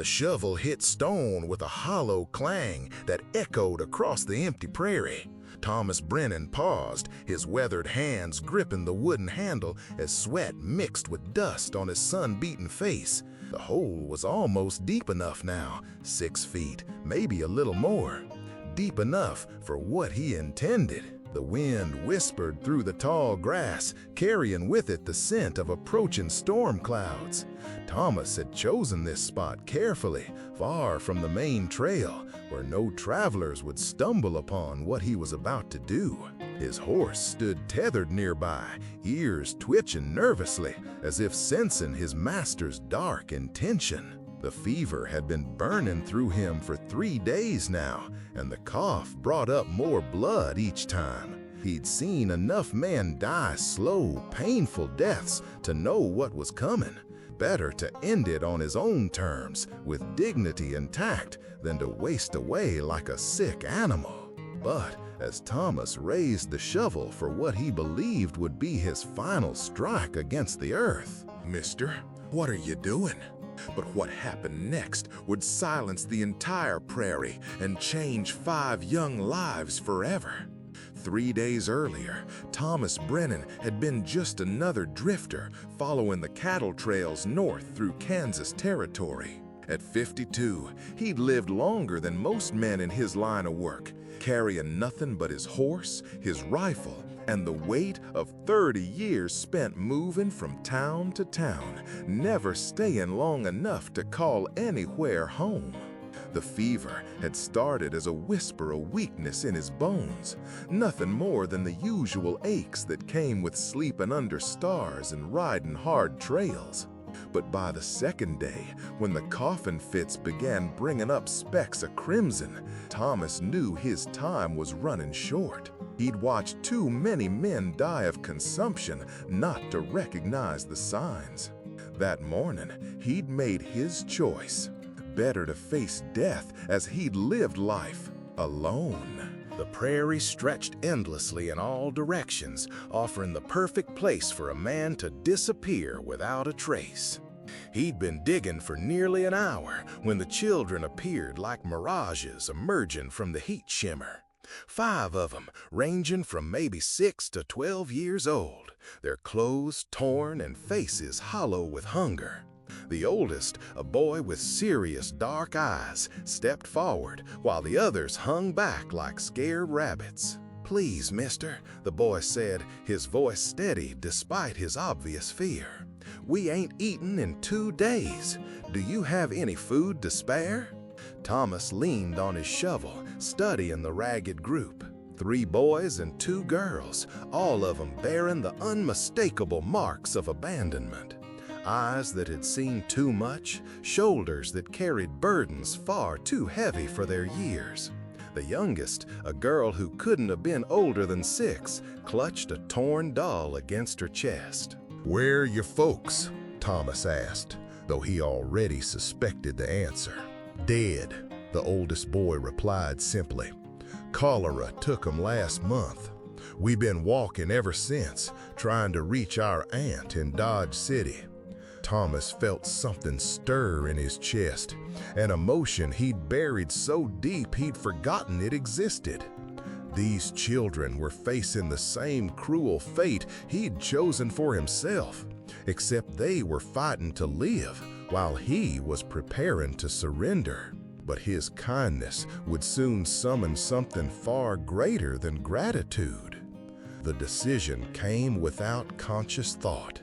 The shovel hit stone with a hollow clang that echoed across the empty prairie. Thomas Brennan paused, his weathered hands gripping the wooden handle as sweat mixed with dust on his sun-beaten face. The hole was almost deep enough now, 6 feet, maybe a little more. Deep enough for what he intended. The wind whispered through the tall grass, carrying with it the scent of approaching storm clouds. Thomas had chosen this spot carefully, far from the main trail, where no travelers would stumble upon what he was about to do. His horse stood tethered nearby, ears twitching nervously, as if sensing his master's dark intention. The fever had been burning through him for 3 days now, and the cough brought up more blood each time. He'd seen enough men die slow, painful deaths to know what was coming. Better to end it on his own terms, with dignity intact, than to waste away like a sick animal. But as Thomas raised the shovel for what he believed would be his final strike against the earth, "Mister, what are you doing?" But what happened next would silence the entire prairie and change 5 young lives forever. 3 days earlier, Thomas Brennan had been just another drifter following the cattle trails north through Kansas territory. At 52, he'd lived longer than most men in his line of work, carrying nothing but his horse, his rifle, and the weight of 30 years spent moving from town to town, never staying long enough to call anywhere home. The fever had started as a whisper of weakness in his bones, nothing more than the usual aches that came with sleeping under stars and riding hard trails. But by the second day, when the coughing fits began bringing up specks of crimson, Thomas knew his time was running short. He'd watched too many men die of consumption not to recognize the signs. That morning, he'd made his choice. Better to face death as he'd lived life alone. The prairie stretched endlessly in all directions, offering the perfect place for a man to disappear without a trace. He'd been digging for nearly an hour when the children appeared like mirages emerging from the heat shimmer. 5 of them, ranging from maybe 6 to 12 years old, their clothes torn and faces hollow with hunger. The oldest, a boy with serious dark eyes, stepped forward while the others hung back like scared rabbits. "Please, mister," the boy said, his voice steady despite his obvious fear. "We ain't eaten in 2 days. Do you have any food to spare?" Thomas leaned on his shovel, studying the ragged group. 3 boys and 2 girls, all of them bearing the unmistakable marks of abandonment. Eyes that had seen too much, shoulders that carried burdens far too heavy for their years. The youngest, a girl who couldn't have been older than 6, clutched a torn doll against her chest. "Where are your folks?" Thomas asked, though he already suspected the answer. "Dead," the oldest boy replied simply. "Cholera took 'em last month. We've been walking ever since, trying to reach our aunt in Dodge City." Thomas felt something stir in his chest, an emotion he'd buried so deep he'd forgotten it existed. These children were facing the same cruel fate he'd chosen for himself, except they were fighting to live while he was preparing to surrender. But his kindness would soon summon something far greater than gratitude. The decision came without conscious thought.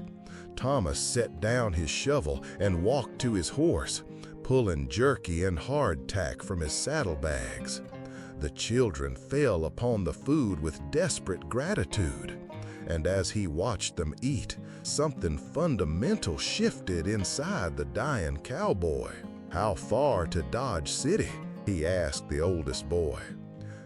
Thomas set down his shovel and walked to his horse, pulling jerky and hardtack from his saddlebags. The children fell upon the food with desperate gratitude, and as he watched them eat, something fundamental shifted inside the dying cowboy. "How far to Dodge City?" he asked the oldest boy.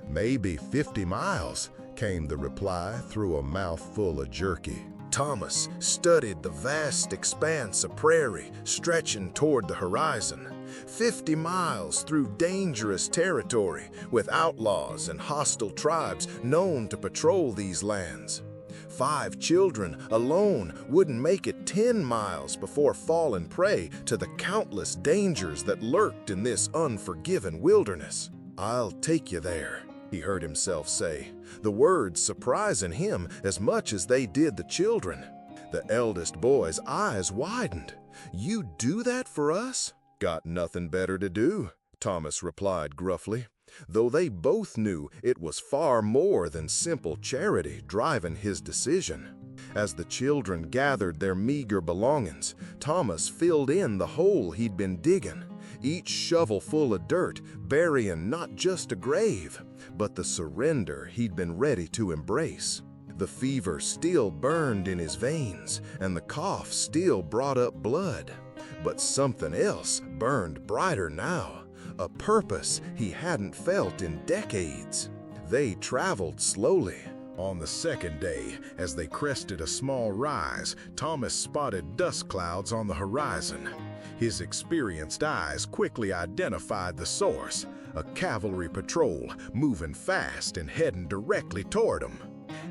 "Maybe 50 miles, came the reply through a mouthful of jerky. Thomas studied the vast expanse of prairie stretching toward the horizon. 50 miles through dangerous territory with outlaws and hostile tribes known to patrol these lands. 5 children alone wouldn't make it 10 miles before falling prey to the countless dangers that lurked in this unforgiven wilderness. "I'll take you there," he heard himself say, the words surprising him as much as they did the children. The eldest boy's eyes widened. "You do that for us?" "Got nothing better to do," Thomas replied gruffly, though they both knew it was far more than simple charity driving his decision. As the children gathered their meager belongings, Thomas filled in the hole he'd been digging, each shovel full of dirt, burying not just a grave, but the surrender he'd been ready to embrace. The fever still burned in his veins, and the cough still brought up blood. But something else burned brighter now, a purpose he hadn't felt in decades. They traveled slowly. On the second day, as they crested a small rise, Thomas spotted dust clouds on the horizon. His experienced eyes quickly identified the source, a cavalry patrol moving fast and heading directly toward him.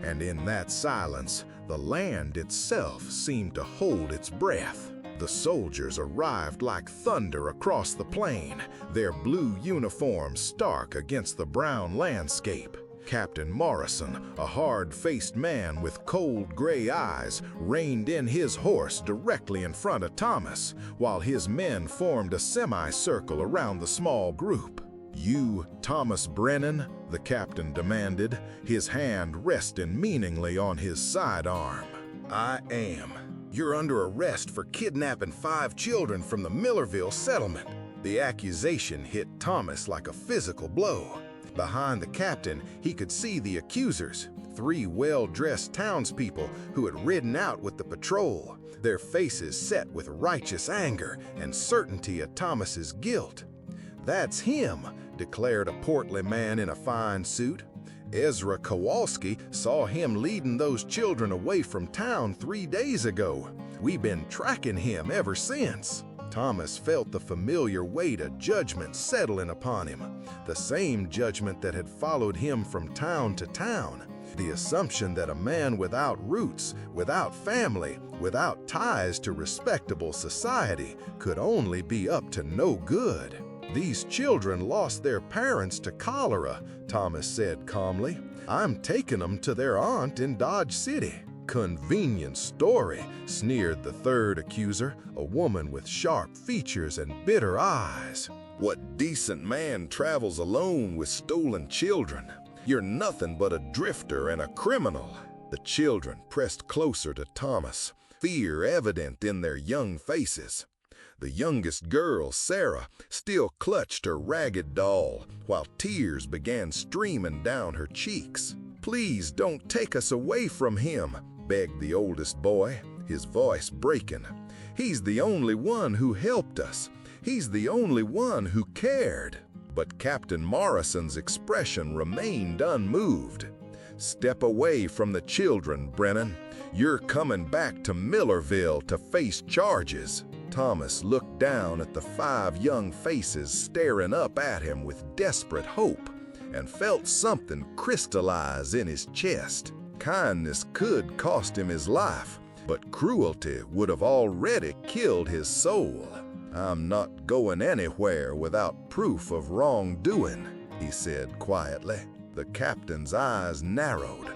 And in that silence, the land itself seemed to hold its breath. The soldiers arrived like thunder across the plain, their blue uniforms stark against the brown landscape. Captain Morrison, a hard-faced man with cold gray eyes, reined in his horse directly in front of Thomas, while his men formed a semicircle around the small group. "You, Thomas Brennan?" the captain demanded, his hand resting meaningly on his sidearm. "I am. You're under arrest for kidnapping 5 children from the Millerville settlement." The accusation hit Thomas like a physical blow. Behind the captain, he could see the accusers, 3 well-dressed townspeople who had ridden out with the patrol, their faces set with righteous anger and certainty of Thomas's guilt. "That's him," declared a portly man in a fine suit. "Ezra Kowalski saw him leading those children away from town 3 days ago. We've been tracking him ever since." Thomas felt the familiar weight of judgment settling upon him, the same judgment that had followed him from town to town. The assumption that a man without roots, without family, without ties to respectable society could only be up to no good. "These children lost their parents to cholera," Thomas said calmly. "I'm taking them to their aunt in Dodge City." "Convenient story," sneered the third accuser, a woman with sharp features and bitter eyes. "What decent man travels alone with stolen children? You're nothing but a drifter and a criminal." The children pressed closer to Thomas, fear evident in their young faces. The youngest girl, Sarah, still clutched her ragged doll, while tears began streaming down her cheeks. "Please don't take us away from him," begged the oldest boy, his voice breaking. "He's the only one who helped us. He's the only one who cared." But Captain Morrison's expression remained unmoved. "Step away from the children, Brennan. You're coming back to Millerville to face charges." Thomas looked down at the 5 young faces staring up at him with desperate hope, and felt something crystallize in his chest. Kindness could cost him his life, but cruelty would have already killed his soul. "I'm not going anywhere without proof of wrongdoing," he said quietly. The captain's eyes narrowed.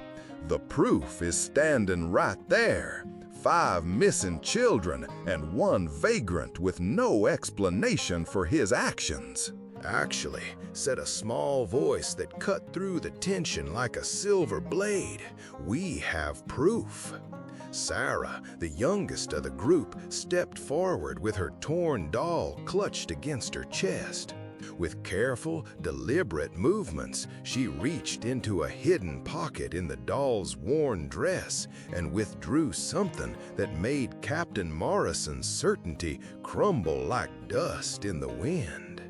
"The proof is standing right there. 5 missing children and 1 vagrant with no explanation for his actions." "Actually," said a small voice that cut through the tension like a silver blade, "we have proof." Sarah, the youngest of the group, stepped forward with her torn doll clutched against her chest. With careful, deliberate movements, she reached into a hidden pocket in the doll's worn dress and withdrew something that made Captain Morrison's certainty crumble like dust in the wind.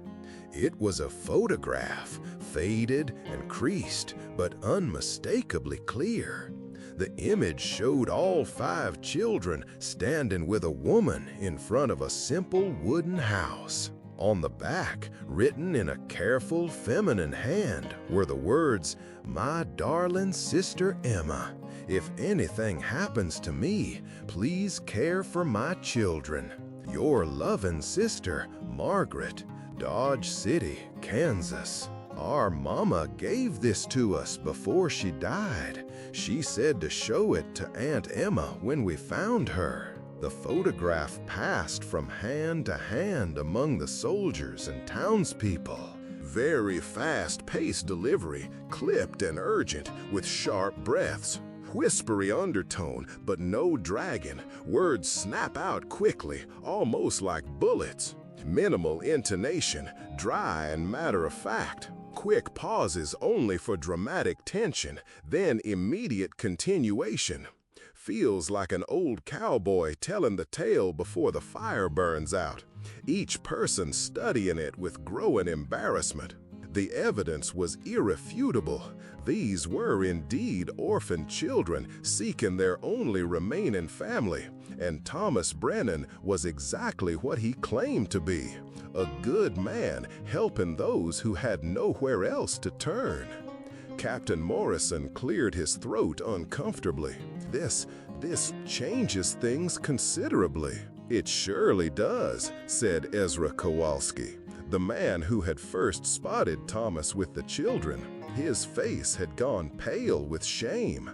It was a photograph, faded and creased, but unmistakably clear. The image showed all 5 children standing with a woman in front of a simple wooden house. On the back, written in a careful, feminine hand, were the words, "My darling sister Emma, If anything happens to me, please care for my children. Your loving sister, Margaret, Dodge City, Kansas. Our mama gave this to us before she died. She said to show it to Aunt Emma when we found her. The photograph passed from hand to hand among the soldiers and townspeople. Very fast-paced delivery, clipped and urgent, with sharp breaths. Whispery undertone, but no dragging. Words snap out quickly, almost like bullets. Minimal intonation, dry and matter-of-fact. Quick pauses only for dramatic tension, then immediate continuation. Feels like an old cowboy telling the tale before the fire burns out. Each person studying it with growing embarrassment. The evidence was irrefutable. These were indeed orphan children seeking their only remaining family, and Thomas Brennan was exactly what he claimed to be, a good man helping those who had nowhere else to turn. Captain Morrison cleared his throat uncomfortably. This changes things considerably. It surely does, said Ezra Kowalski, the man who had first spotted Thomas with the children. His face had gone pale with shame.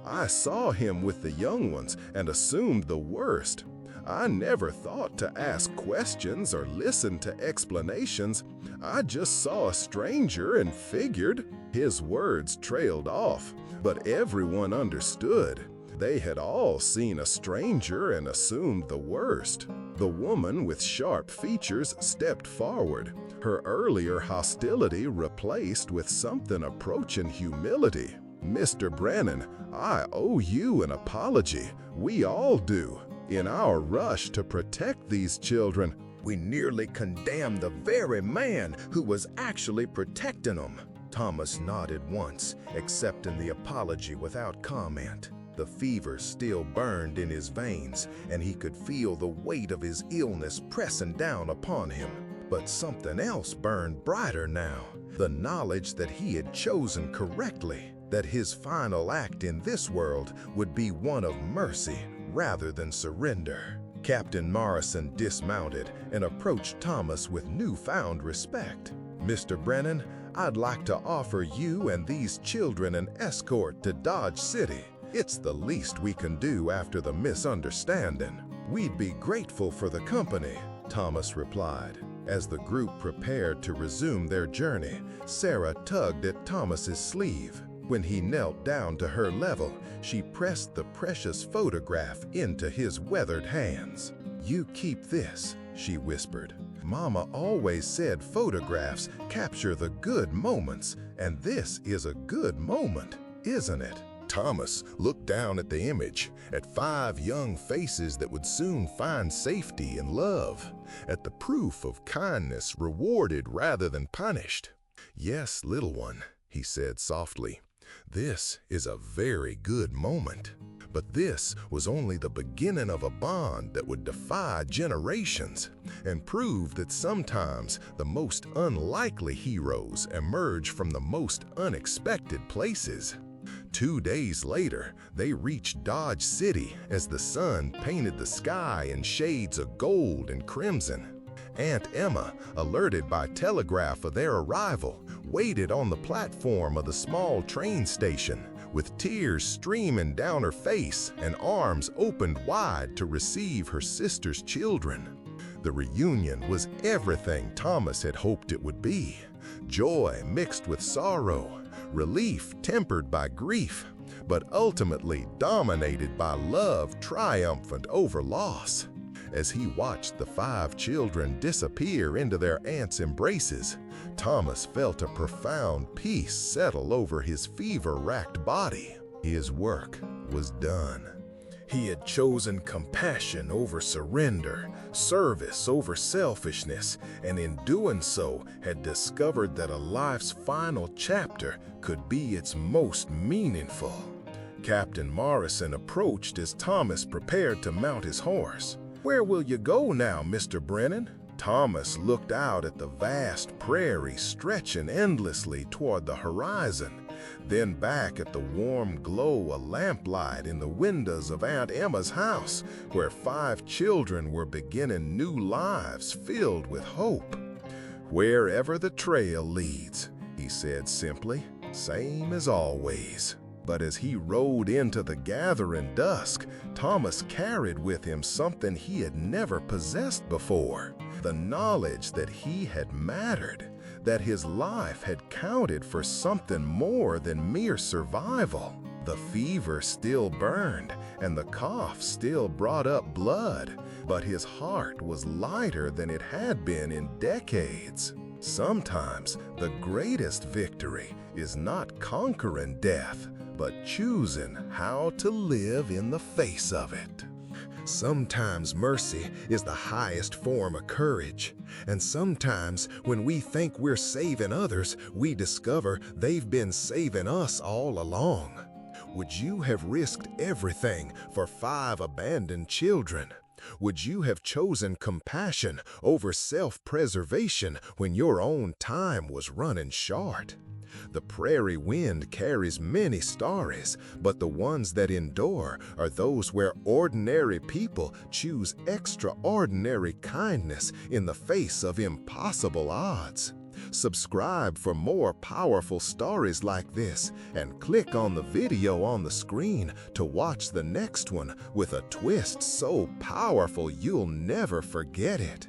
I saw him with the young ones and assumed the worst. I never thought to ask questions or listen to explanations. I just saw a stranger and figured. His words trailed off, but everyone understood. They had all seen a stranger and assumed the worst. The woman with sharp features stepped forward, her earlier hostility replaced with something approaching humility. Mr. Brennan, I owe you an apology. We all do. In our rush to protect these children, we nearly condemned the very man who was actually protecting them. Thomas nodded once, accepting the apology without comment. The fever still burned in his veins, and he could feel the weight of his illness pressing down upon him. But something else burned brighter now, the knowledge that he had chosen correctly, that his final act in this world would be one of mercy rather than surrender. Captain Morrison dismounted and approached Thomas with newfound respect. Mr. Brennan, I'd like to offer you and these children an escort to Dodge City. It's the least we can do after the misunderstanding. We'd be grateful for the company, Thomas replied. As the group prepared to resume their journey, Sarah tugged at Thomas's sleeve. When he knelt down to her level, she pressed the precious photograph into his weathered hands. You keep this, she whispered. Mama always said photographs capture the good moments, and this is a good moment, isn't it? Thomas looked down at the image, at 5 young faces that would soon find safety and love, at the proof of kindness rewarded rather than punished. Yes, little one, he said softly, this is a very good moment. But this was only the beginning of a bond that would defy generations and prove that sometimes the most unlikely heroes emerge from the most unexpected places. 2 days later, they reached Dodge City as the sun painted the sky in shades of gold and crimson. Aunt Emma, alerted by telegraph of their arrival, waited on the platform of the small train station, with tears streaming down her face and arms opened wide to receive her sister's children. The reunion was everything Thomas had hoped it would be. Joy mixed with sorrow, relief tempered by grief, but ultimately dominated by love triumphant over loss. As he watched the 5 children disappear into their aunt's embraces, Thomas felt a profound peace settle over his fever-racked body. His work was done. He had chosen compassion over surrender, service over selfishness, and in doing so had discovered that a life's final chapter could be its most meaningful. Captain Morrison approached as Thomas prepared to mount his horse. "Where will you go now, Mr. Brennan?" Thomas looked out at the vast prairie stretching endlessly toward the horizon, then back at the warm glow of lamplight in the windows of Aunt Emma's house, where 5 children were beginning new lives filled with hope. "Wherever the trail leads," he said simply, "same as always." But as he rode into the gathering dusk, Thomas carried with him something he had never possessed before: the knowledge that he had mattered, that his life had counted for something more than mere survival. The fever still burned, and the cough still brought up blood, but his heart was lighter than it had been in decades. Sometimes the greatest victory is not conquering death, but choosing how to live in the face of it. Sometimes mercy is the highest form of courage, and sometimes when we think we're saving others, we discover they've been saving us all along. Would you have risked everything for 5 abandoned children? Would you have chosen compassion over self-preservation when your own time was running short? The prairie wind carries many stories, but the ones that endure are those where ordinary people choose extraordinary kindness in the face of impossible odds. Subscribe for more powerful stories like this, and click on the video on the screen to watch the next one with a twist so powerful you'll never forget it.